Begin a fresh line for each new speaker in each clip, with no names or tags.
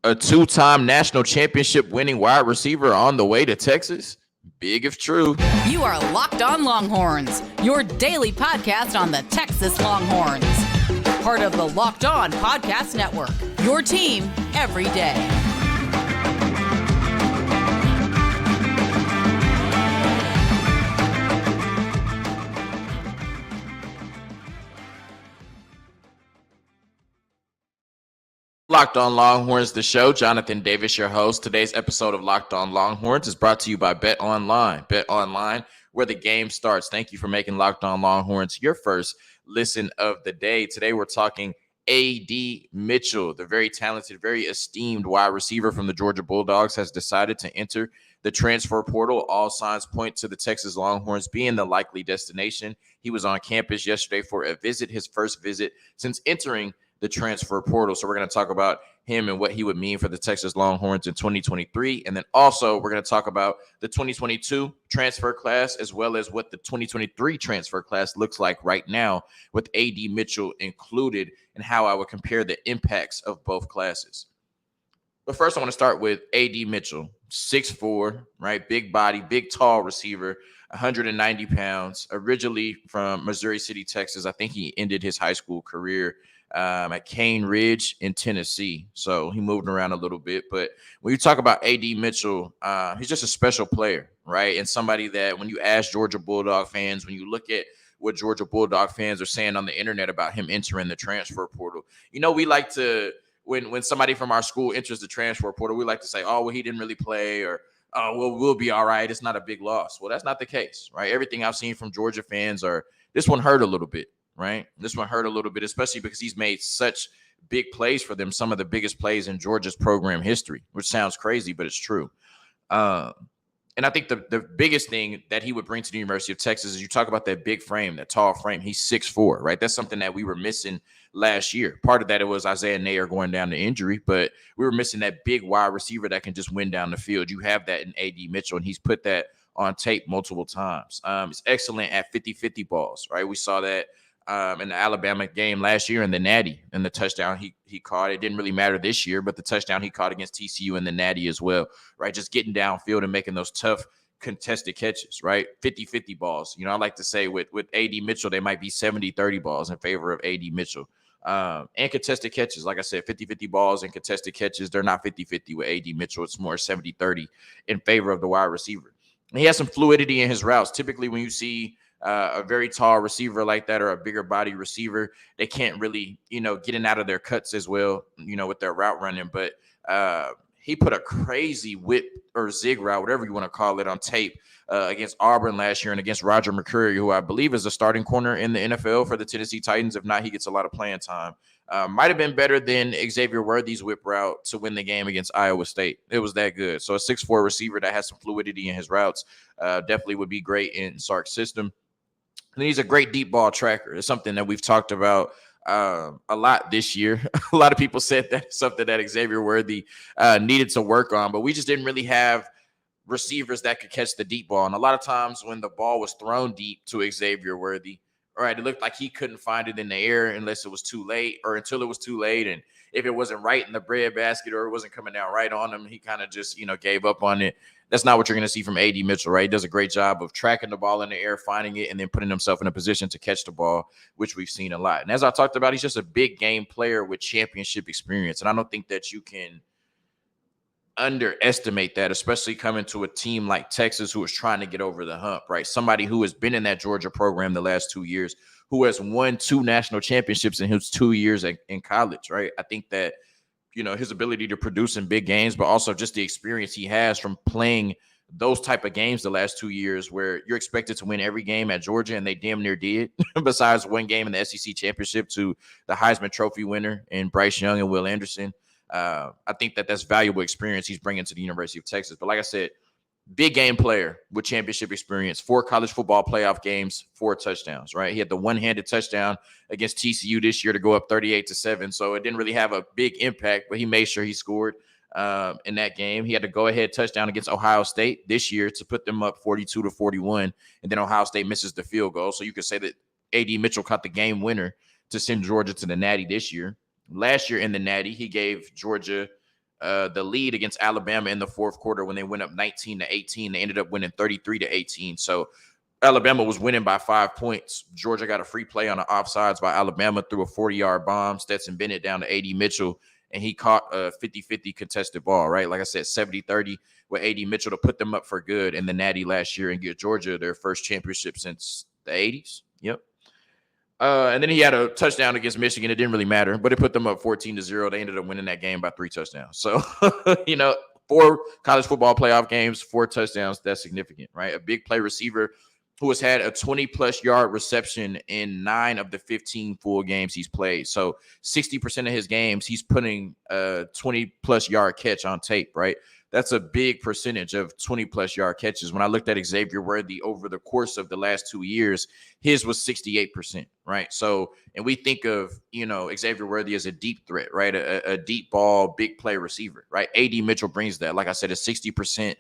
A two-time national championship winning wide receiver on the way to Texas? Big if true.
You are Locked On Longhorns, your daily podcast on the Texas Longhorns. Part of the Locked On Podcast Network, your team every day.
Locked On Longhorns, the show. Jonathan Davis, your host. Today's episode of Locked On Longhorns is brought to you by Bet Online. Bet Online, where the game starts. Thank you for making Locked On Longhorns your first listen of the day. Today we're talking A.D. Mitchell, the very talented, very esteemed wide receiver from the Georgia Bulldogs, has decided to enter the transfer portal. All signs point to the Texas Longhorns being the likely destination. He was on campus yesterday for a visit, his first visit since entering the transfer portal. So we're going to talk about him and what he would mean for the Texas Longhorns in 2023. And then also we're going to talk about the 2022 transfer class, as well as what the 2023 transfer class looks like right now with A.D. Mitchell included, and how I would compare the impacts of both classes. But first I want to start with A.D. Mitchell, 6'4", right? Big body, big, tall receiver, 190 pounds, originally from Missouri City, Texas. I think he ended his high school career at Cane Ridge in Tennessee. So he moved around a little bit. But when you talk about A.D. Mitchell, he's just a special player, right? And somebody that when you ask Georgia Bulldog fans, when you look at what Georgia Bulldog fans are saying on the internet about him entering the transfer portal, you know, we like to, when somebody from our school enters the transfer portal, we like to say, oh, well, he didn't really play, or, oh, well, we'll be all right. It's not a big loss. Well, that's not the case, right? Everything I've seen from Georgia fans this one hurt a little bit. Right. This one hurt a little bit, especially because he's made such big plays for them. Some of the biggest plays in Georgia's program history, which sounds crazy, but it's true. And I think the biggest thing that he would bring to the University of Texas is you talk about that big frame, that tall frame. He's 6'4", right? That's something that we were missing last year. Part of that, it was Isaiah Nayer going down to injury, but we were missing that big wide receiver that can just win down the field. You have that in A.D. Mitchell, and he's put that on tape multiple times. He's excellent at 50-50 balls, right? We saw that in the Alabama game last year in the Natty, and the touchdown he caught. It didn't really matter this year, but the touchdown he caught against TCU in the Natty as well, right? Just getting downfield and making those tough contested catches, right? 50-50 balls. You know, I like to say with A.D. Mitchell, they might be 70-30 balls in favor of A.D. Mitchell. And contested catches, like I said, 50-50 balls and contested catches, they're not 50-50 with A.D. Mitchell. It's more 70-30 in favor of the wide receiver. And he has some fluidity in his routes. Typically when you see a very tall receiver like that, or a bigger body receiver, they can't really, get in out of their cuts as well, with their route running. But he put a crazy whip or zig route, whatever you want to call it, on tape against Auburn last year and against Roger McCreary, who I believe is a starting corner in the NFL for the Tennessee Titans. If not, he gets a lot of playing time. Might have been better than Xavier Worthy's whip route to win the game against Iowa State. It was that good. So a 6'4" receiver that has some fluidity in his routes definitely would be great in Sark's system. And he's a great deep ball tracker. It's something that we've talked about a lot this year. A lot of people said that's something that Xavier Worthy needed to work on, but we just didn't really have receivers that could catch the deep ball. And a lot of times when the ball was thrown deep to Xavier Worthy, all right, it looked like he couldn't find it in the air unless it was too late, or until it was too late. And if it wasn't right in the breadbasket, or it wasn't coming down right on him, he kind of just, gave up on it. That's not what you're going to see from A.D. Mitchell, right? He does a great job of tracking the ball in the air, finding it, and then putting himself in a position to catch the ball, which we've seen a lot. And as I talked about, he's just a big game player with championship experience. And I don't think that you can underestimate that, especially coming to a team like Texas, who is trying to get over the hump, right? Somebody who has been in that Georgia program the last 2 years, who has won 2 national championships in his 2 years in college, right? I think that, his ability to produce in big games, but also just the experience he has from playing those type of games the last 2 years, where you're expected to win every game at Georgia, and they damn near did, besides one game in the SEC championship to the Heisman Trophy winner in Bryce Young and Will Anderson. I think that that's valuable experience he's bringing to the University of Texas. But like I said, big game player with championship experience, 4 college football playoff games, 4 touchdowns, right? He had the one-handed touchdown against TCU this year to go up 38-7. So it didn't really have a big impact, but he made sure he scored in that game. He had to go-ahead touchdown against Ohio State this year to put them up 42-41. And then Ohio State misses the field goal. So you could say that A.D. Mitchell caught the game winner to send Georgia to the Natty this year. Last year in the Natty, he gave Georgia the lead against Alabama in the fourth quarter when they went up 19-18. They ended up winning 33-18. So Alabama was winning by 5 points. Georgia got a free play on the offsides by Alabama through a 40-yard bomb. Stetson Bennett down to A.D. Mitchell, and he caught a 50-50 contested ball, right? Like I said, 70-30 with A.D. Mitchell to put them up for good in the Natty last year and get Georgia their first championship since the 80s. Yep. And then he had a touchdown against Michigan. It didn't really matter, but it put them up 14-0. They ended up winning that game by 3 touchdowns. So, 4 college football playoff games, 4 touchdowns. That's significant, right? A big play receiver who has had a 20-plus yard reception in 9 of the 15 full games he's played. So 60% of his games, he's putting a 20-plus yard catch on tape, right? That's a big percentage of 20-plus yard catches. When I looked at Xavier Worthy over the course of the last 2 years, his was 68%, right? So, and we think of, Xavier Worthy as a deep threat, right? A deep ball, big play receiver, right? A.D. Mitchell brings that. Like I said, a 60%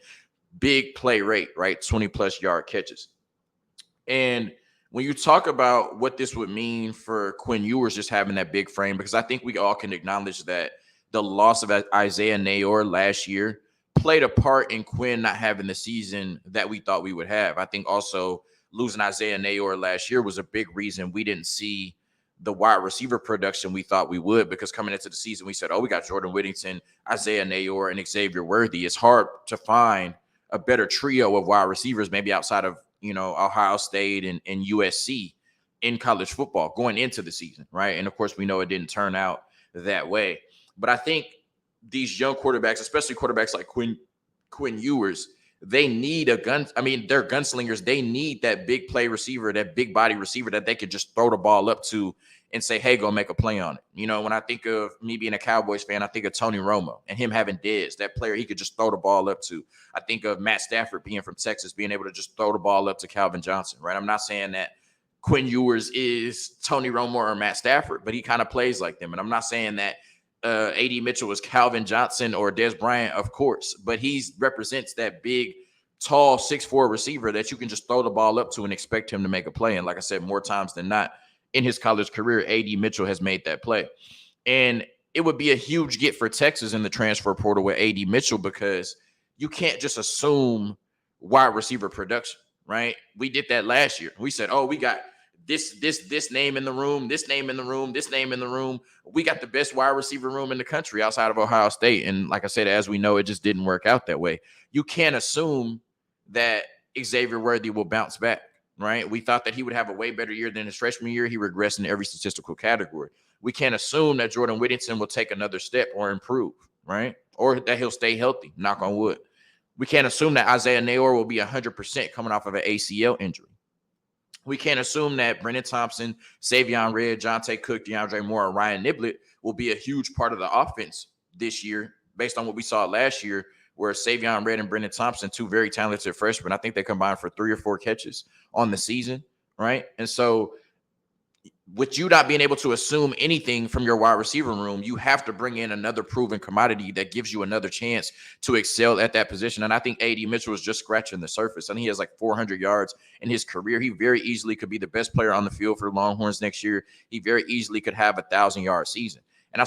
big play rate, right? 20-plus yard catches. And when you talk about what this would mean for Quinn Ewers just having that big frame, because I think we all can acknowledge that the loss of Isaiah Nayor last year played a part in Quinn not having the season that we thought we would have. I think also losing Isaiah Nayor last year was a big reason we didn't see the wide receiver production we thought we would, because coming into the season, we said, we got Jordan Whittington, Isaiah Nayor, and Xavier Worthy. It's hard to find a better trio of wide receivers, maybe outside of, Ohio State and USC in college football going into the season, right? And of course, we know it didn't turn out that way. But I think these young quarterbacks, especially quarterbacks like Quinn Ewers, they need a gun. I mean, they're gunslingers. They need that big play receiver, that big body receiver that they could just throw the ball up to and say, hey, go make a play on it. When I think of me being a Cowboys fan, I think of Tony Romo and him having Dez, that player he could just throw the ball up to. I think of Matt Stafford being from Texas, being able to just throw the ball up to Calvin Johnson, right? I'm not saying that Quinn Ewers is Tony Romo or Matt Stafford, but he kind of plays like them. And I'm not saying that A.D. Mitchell was Calvin Johnson or Dez Bryant, of course, but he represents that big, tall 6'4" receiver that you can just throw the ball up to and expect him to make a play. And like I said, more times than not in his college career, A.D. Mitchell has made that play. And it would be a huge get for Texas in the transfer portal with A.D. Mitchell, because you can't just assume wide receiver production, right? We did that last year. We said, we got this name in the room, this name in the room, this name in the room. We got the best wide receiver room in the country outside of Ohio State. And like I said, as we know, it just didn't work out that way. You can't assume that Xavier Worthy will bounce back, right? We thought that he would have a way better year than his freshman year. He regressed in every statistical category. We can't assume that Jordan Whittington will take another step or improve, right? Or that he'll stay healthy, knock on wood. We can't assume that Isaiah Nayor will be 100% coming off of an ACL injury. We can't assume that Brennan Thompson, Savion Red, Johntay Cook, Deandre Moore, and Ryan Niblett will be a huge part of the offense this year based on what we saw last year, where Savion Red and Brennan Thompson, 2 very talented freshmen, I think they combined for 3 or 4 catches on the season, right? And so with you not being able to assume anything from your wide receiver room, you have to bring in another proven commodity that gives you another chance to excel at that position. And I think A.D. Mitchell is just scratching the surface. I think he has like 400 yards in his career. He very easily could be the best player on the field for the Longhorns next year. He very easily could have a 1,000-yard season. And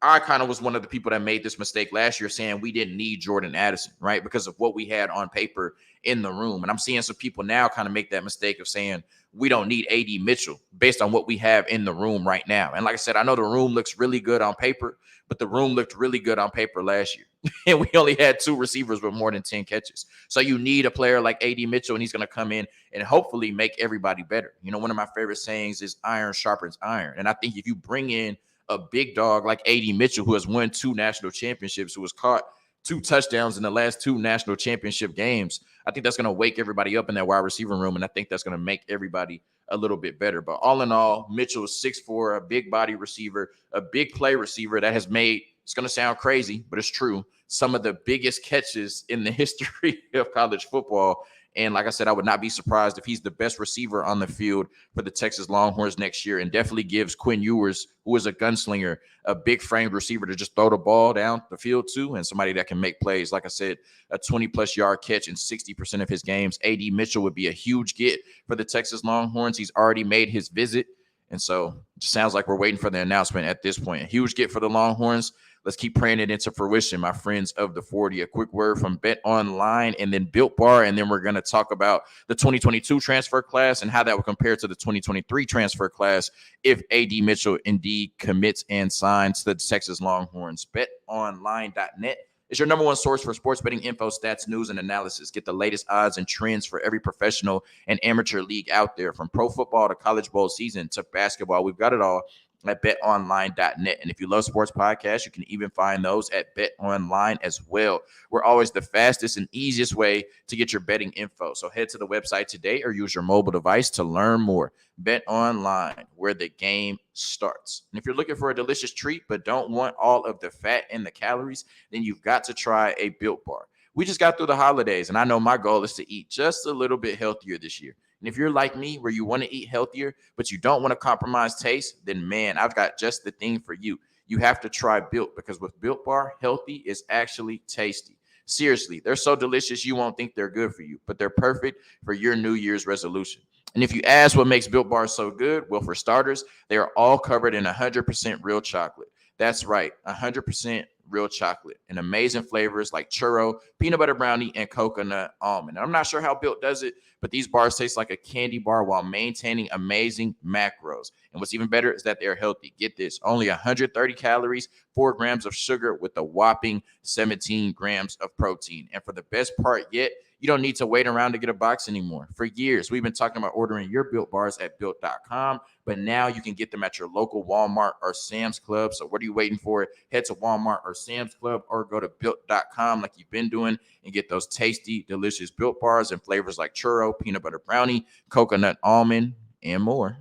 I kind of was one of the people that made this mistake last year, saying we didn't need Jordan Addison, right? Because of what we had on paper in the room. And I'm seeing some people now kind of make that mistake of saying we don't need A.D. Mitchell based on what we have in the room right now. And like I said, I know the room looks really good on paper, but the room looked really good on paper last year. And we only had 2 receivers with more than 10 catches. So you need a player like A.D. Mitchell, and he's going to come in and hopefully make everybody better. One of my favorite sayings is iron sharpens iron. And I think if you bring in a big dog like A.D. Mitchell, who has won 2 national championships, who has caught 2 touchdowns in the last 2 national championship games, I think that's going to wake everybody up in that wide receiver room, and I think that's going to make everybody a little bit better. But all in all, Mitchell is 6'4", a big body receiver, a big play receiver that has made, it's going to sound crazy, but it's true, some of the biggest catches in the history of college football. And like I said, I would not be surprised if he's the best receiver on the field for the Texas Longhorns next year, and definitely gives Quinn Ewers, who is a gunslinger, a big framed receiver to just throw the ball down the field to, and somebody that can make plays. Like I said, a 20-plus yard catch in 60% of his games. A.D. Mitchell would be a huge get for the Texas Longhorns. He's already made his visit. And so it just sounds like we're waiting for the announcement at this point. A huge get for the Longhorns. Let's keep praying it into fruition, my friends of the 40. A quick word from Bet Online and then Built Bar, and then we're going to talk about the 2022 transfer class and how that would compare to the 2023 transfer class if A.D. Mitchell indeed commits and signs to the Texas Longhorns. BetOnline.net is your number one source for sports betting info, stats, news, and analysis. Get the latest odds and trends for every professional and amateur league out there, from pro football to college bowl season to basketball. We've got it all at betonline.net. And if you love sports podcasts, you can even find those at BetOnline as well. We're always the fastest and easiest way to get your betting info. So head to the website today or use your mobile device to learn more. BetOnline, where the game starts. And if you're looking for a delicious treat but don't want all of the fat and the calories, then you've got to try a Built Bar. We just got through the holidays, and I know my goal is to eat just a little bit healthier this year. And if you're like me, where you want to eat healthier, but you don't want to compromise taste, then man, I've got just the thing for you. You have to try Built, because with Built Bar, healthy is actually tasty. Seriously, they're so delicious you won't think they're good for you, but they're perfect for your New Year's resolution. And if you ask what makes Built Bars so good, well, for starters, they are all covered in 100% real chocolate. That's right, 100% real chocolate, and amazing flavors like churro, peanut butter brownie, and coconut almond. And I'm not sure how Built does it, but these bars taste like a candy bar while maintaining amazing macros. And what's even better is that they're healthy. Get this, only 130 calories, 4 grams of sugar with a whopping 17 grams of protein. And for the best part yet, you don't need to wait around to get a box anymore. For years, we've been talking about ordering your Built Bars at Built.com, but now you can get them at your local Walmart or Sam's Club. So what are you waiting for? Head to Walmart or Sam's Club or go to Built.com like you've been doing and get those tasty, delicious Built Bars in flavors like churro, peanut butter brownie, coconut almond, and more.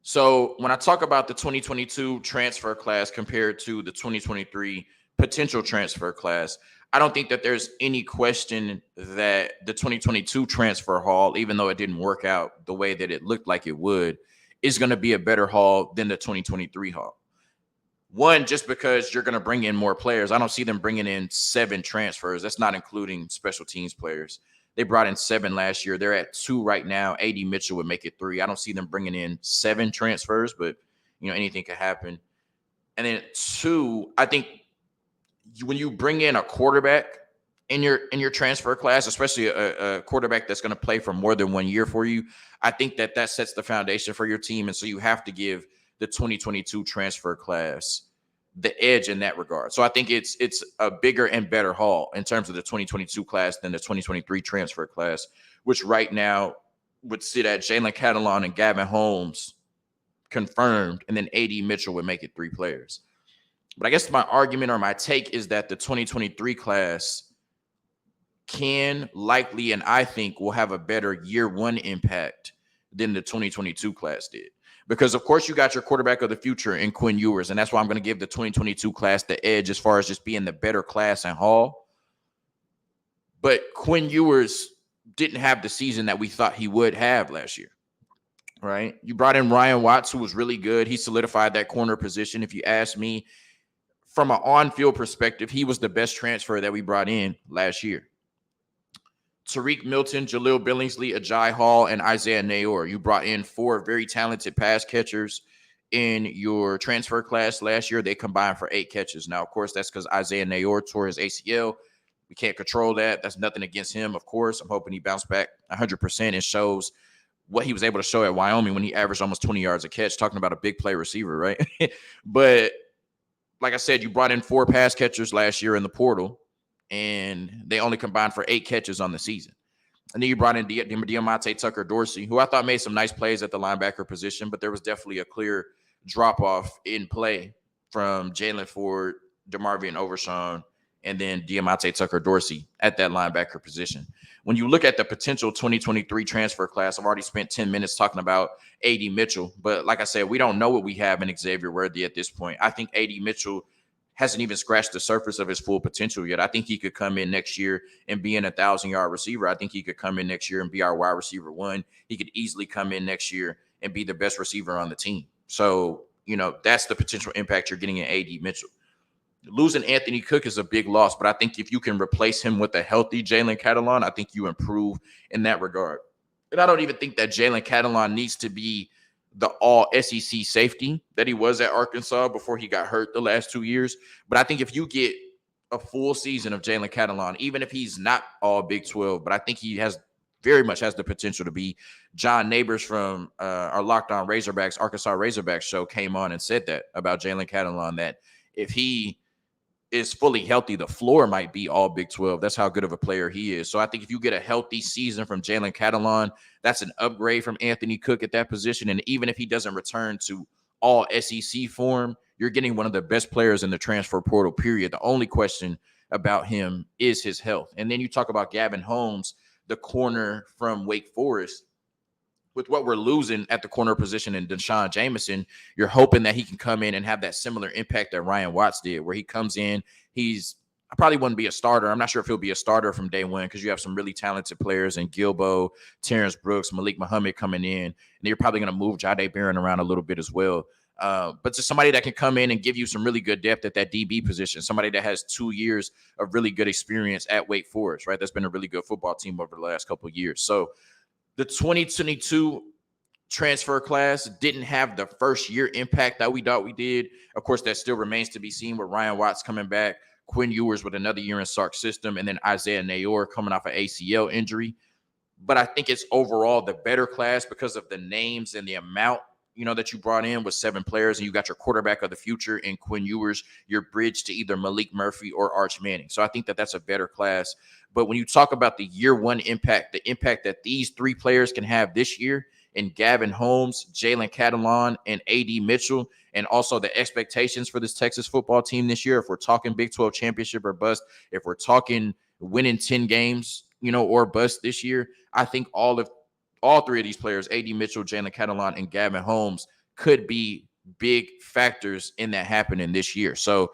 So when I talk about the 2022 transfer class compared to the 2023 potential transfer class, I don't think that there's any question that the 2022 transfer haul, even though it didn't work out the way that it looked like it would, is going to be a better haul than the 2023 haul. One, just because you're going to bring in more players. I don't see them bringing in 7 transfers. That's not including special teams players. They brought in 7 last year. They're at 2 right now. A.D. Mitchell would make it 3. I don't see them bringing in 7 transfers, but anything could happen. And then 2, I think when you bring in a quarterback in your transfer class, especially a quarterback that's going to play for more than 1 year for you, I think that sets the foundation for your team. And so you have to give the 2022 transfer class the edge in that regard. So I think it's a bigger and better haul in terms of the 2022 class than the 2023 transfer class, which right now would sit at Jalen Catalon and Gavin Holmes confirmed, and then A.D. Mitchell would make it 3 players. But I guess my argument or my take is that the 2023 class can likely, and I think will have a better year 1 impact than the 2022 class did. Because, of course, you got your quarterback of the future in Quinn Ewers, and that's why I'm going to give the 2022 class the edge as far as just being the better class and haul. But Quinn Ewers didn't have the season that we thought he would have last year, right? You brought in Ryan Watts, who was really good. He solidified that corner position. If you ask me, from an on-field perspective, he was the best transfer that we brought in last year. Tariq Milton, Jaleel Billingsley, Ajay Hall, and Isaiah Nayor. You brought in 4 very talented pass catchers in your transfer class last year. They combined for 8 catches. Now, of course, that's because Isaiah Nayor tore his ACL. We can't control that. That's nothing against him, of course. I'm hoping he bounced back 100% and shows what he was able to show at Wyoming when he averaged almost 20 yards a catch, talking about a big play receiver, right? But like I said, you brought in 4 pass catchers last year in the portal, and they only combined for 8 catches on the season. And then you brought in Diamante Tucker-Dorsey, who I thought made some nice plays at the linebacker position, but there was definitely a clear drop-off in play from Jalen Ford, DeMarvion Overshawn, and then Diamante Tucker-Dorsey at that linebacker position. When you look at the potential 2023 transfer class, I've already spent 10 minutes talking about A.D. Mitchell, but like I said, we don't know what we have in Xavier Worthy at this point. I think A.D. Mitchell hasn't even scratched the surface of his full potential yet. I think he could come in next year and be an 1,000-yard receiver. I think he could come in next year and be our wide receiver 1. He could easily come in next year and be the best receiver on the team. So, that's the potential impact you're getting in A.D. Mitchell. Losing Anthony Cook is a big loss, but I think if you can replace him with a healthy Jalen Catalon, I think you improve in that regard. And I don't even think that Jalen Catalon needs to be the all SEC safety that he was at Arkansas before he got hurt the last 2 years. But I think if you get a full season of Jalen Catalon, even if he's not all Big 12, but I think he has very much has the potential to be. John Neighbors from our Locked On Razorbacks, Arkansas Razorbacks show came on and said that about Jalen Catalon, that if he is fully healthy, the floor might be all Big 12. That's how good of a player he is. So I think if you get a healthy season from Jalen Catalon, that's an upgrade from Anthony Cook at that position. And even if he doesn't return to all SEC form, you're getting one of the best players in the transfer portal, period. The only question about him is his health. And then you talk about Gavin Holmes, the corner from Wake Forest. With what we're losing at the corner position in Deshaun Jameson, you're hoping that he can come in and have that similar impact that Ryan Watts did, where he comes in, I probably wouldn't be a starter. I'm not sure if he'll be a starter from day one because you have some really talented players in Gilbo, Terrence Brooks, Malik Muhammad coming in, and you're probably going to move Jahdae Barron around a little bit as well. But just somebody that can come in and give you some really good depth at that DB position, somebody that has 2 years of really good experience at Wake Forest, right? That's been a really good football team over the last couple of years. So the 2022 transfer class didn't have the first year impact that we thought we did. Of course, that still remains to be seen with Ryan Watts coming back, Quinn Ewers with another year in Sark's system, and then Isaiah Nayor coming off an ACL injury. But I think it's overall the better class because of the names and the amount, that you brought in with 7 players, and you got your quarterback of the future in Quinn Ewers, your bridge to either Malik Murphy or Arch Manning. So I think that that's a better class. But when you talk about the year one impact, the impact that these 3 players can have this year in Gavin Holmes, Jalen Catalon, and A.D. Mitchell, and also the expectations for this Texas football team this year, if we're talking Big 12 championship or bust, if we're talking winning 10 games, or bust this year, I think all 3 of these players, A.D. Mitchell, Jalen Catalon, and Gavin Holmes, could be big factors in that happening this year. So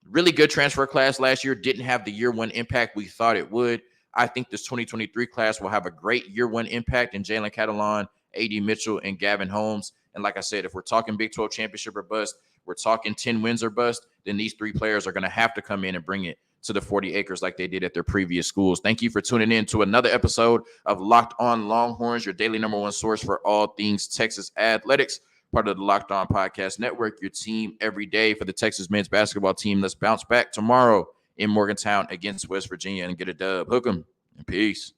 really good transfer class last year. Didn't have the year one impact we thought it would. I think this 2023 class will have a great year one impact in Jalen Catalon, A.D. Mitchell, and Gavin Holmes. And like I said, if we're talking Big 12 championship or bust, we're talking 10 wins or bust, then these 3 players are going to have to come in and bring it to the 40 acres like they did at their previous schools. Thank you for tuning in to another episode of Locked On Longhorns, your daily #1 source for all things Texas athletics, part of the Locked On Podcast Network, your team every day for the Texas men's basketball team. Let's bounce back tomorrow in Morgantown against West Virginia and get a dub. Hook 'em and peace.